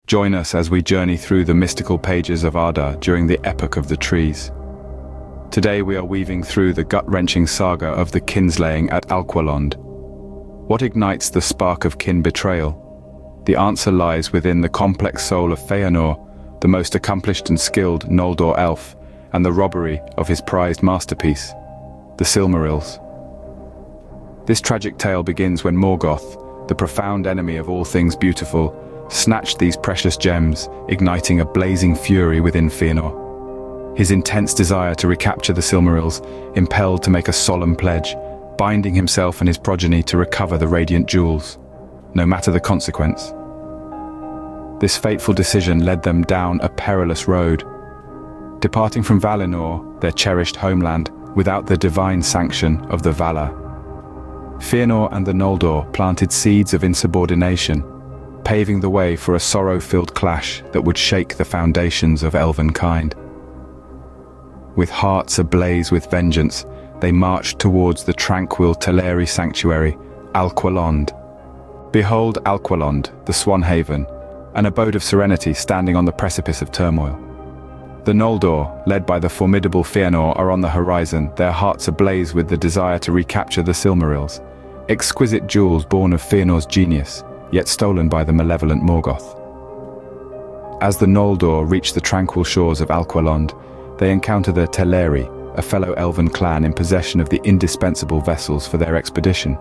Join us as we journey through the mystical pages of Arda during the Epoch of the Trees. Today we are weaving through the gut-wrenching saga of the Kinslaying at Alqualond. What ignites the spark of kin betrayal? The answer lies within the complex soul of Fëanor, the most accomplished and skilled Noldor elf, and the robbery of his prized masterpiece, the Silmarils. This tragic tale begins when Morgoth, the profound enemy of all things beautiful, snatched these precious gems, igniting a blazing fury within Fëanor. His intense desire to recapture the Silmarils impelled to make a solemn pledge, binding himself and his progeny to recover the radiant jewels, no matter the consequence. This fateful decision led them down a perilous road, departing from Valinor, their cherished homeland, without the divine sanction of the Valar. Fëanor and the Noldor planted seeds of insubordination, paving the way for a sorrow-filled clash that would shake the foundations of elvenkind. With hearts ablaze with vengeance, they marched towards the tranquil Teleri sanctuary, Alqualond. Behold Alqualond, the Swan Haven, an abode of serenity standing on the precipice of turmoil. The Noldor, led by the formidable Fëanor, are on the horizon, their hearts ablaze with the desire to recapture the Silmarils, exquisite jewels born of Fëanor's genius, yet stolen by the malevolent Morgoth. As the Noldor reach the tranquil shores of Alqualond, they encounter the Teleri, a fellow elven clan in possession of the indispensable vessels for their expedition.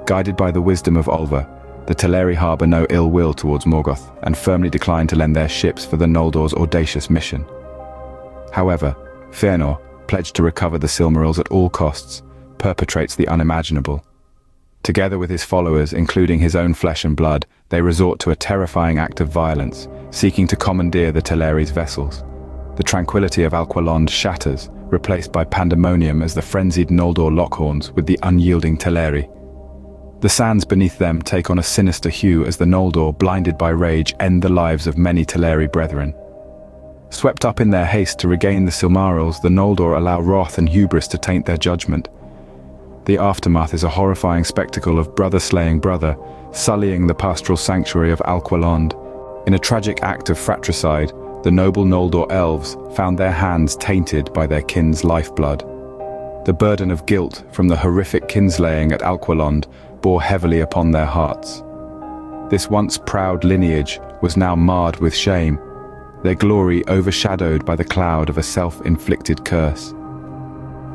Guided by the wisdom of Olva, the Teleri harbor no ill will towards Morgoth and firmly decline to lend their ships for the Noldor's audacious mission. However, Fëanor, pledged to recover the Silmarils at all costs, perpetrates the unimaginable. Together with his followers, including his own flesh and blood, they resort to a terrifying act of violence, seeking to commandeer the Teleri's vessels. The tranquility of Alqualond shatters, replaced by pandemonium as the frenzied Noldor lock horns with the unyielding Teleri. The sands beneath them take on a sinister hue as the Noldor, blinded by rage, end the lives of many Teleri brethren. Swept up in their haste to regain the Silmarils, the Noldor allow wrath and hubris to taint their judgment. The aftermath is a horrifying spectacle of brother slaying brother, sullying the pastoral sanctuary of Alqualond. In a tragic act of fratricide, the noble Noldor elves found their hands tainted by their kin's lifeblood. The burden of guilt from the horrific kinslaying at Alqualond bore heavily upon their hearts. This once proud lineage was now marred with shame, their glory overshadowed by the cloud of a self-inflicted curse.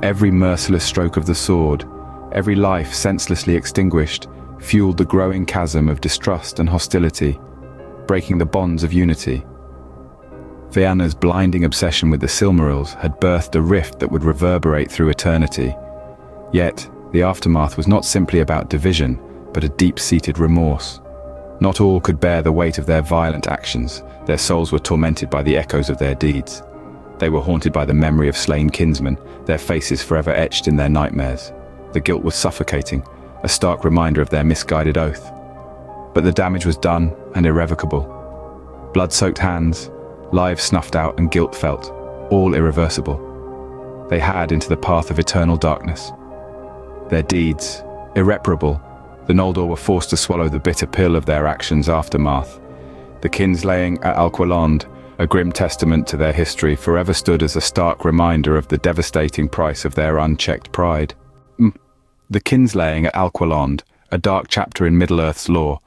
Every merciless stroke of the sword, every life senselessly extinguished, fueled the growing chasm of distrust and hostility, breaking the bonds of unity. Fëanor's blinding obsession with the Silmarils had birthed a rift that would reverberate through eternity. Yet, the aftermath was not simply about division, but a deep-seated remorse. Not all could bear the weight of their violent actions. Their souls were tormented by the echoes of their deeds. They were haunted by the memory of slain kinsmen, their faces forever etched in their nightmares. The guilt was suffocating, a stark reminder of their misguided oath. But the damage was done and irrevocable. Blood-soaked hands, lives snuffed out and guilt felt, all irreversible. They had into the path of eternal darkness. Their deeds, irreparable, the Noldor were forced to swallow the bitter pill of their actions' aftermath. The Kinslaying at Alqualond, a grim testament to their history, forever stood as a stark reminder of the devastating price of their unchecked pride. The Kinslaying at Alqualond, a dark chapter in Middle-earth's lore,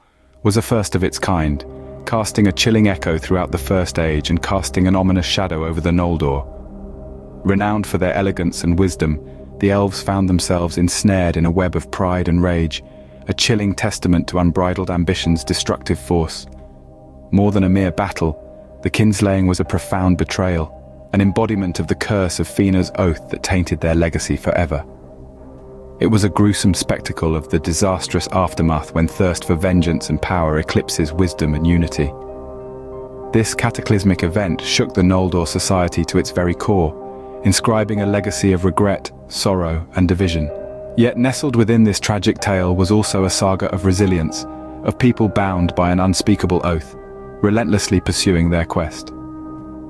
was a first of its kind, casting a chilling echo throughout the First Age and casting an ominous shadow over the Noldor. Renowned for their elegance and wisdom, the elves found themselves ensnared in a web of pride and rage, a chilling testament to unbridled ambition's destructive force. More than a mere battle, the Kinslaying was a profound betrayal, an embodiment of the curse of Fëanor's oath that tainted their legacy forever. It was a gruesome spectacle of the disastrous aftermath when thirst for vengeance and power eclipses wisdom and unity. This cataclysmic event shook the Noldor society to its very core, inscribing a legacy of regret, sorrow, and division. Yet nestled within this tragic tale was also a saga of resilience, of people bound by an unspeakable oath, relentlessly pursuing their quest.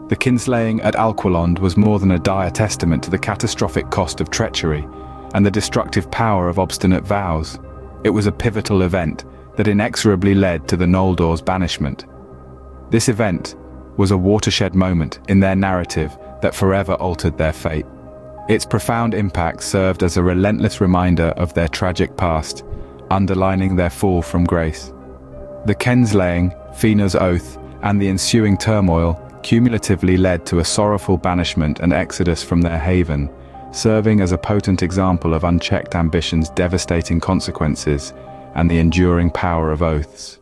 The Kinslaying at Alqualond was more than a dire testament to the catastrophic cost of treachery and the destructive power of obstinate vows. It was a pivotal event that inexorably led to the Noldor's banishment. This event was a watershed moment in their narrative that forever altered their fate. Its profound impact served as a relentless reminder of their tragic past, underlining their fall from grace. The Kinslaying, Fina's oath, and the ensuing turmoil cumulatively led to a sorrowful banishment and exodus from their haven, serving as a potent example of unchecked ambition's devastating consequences and the enduring power of oaths.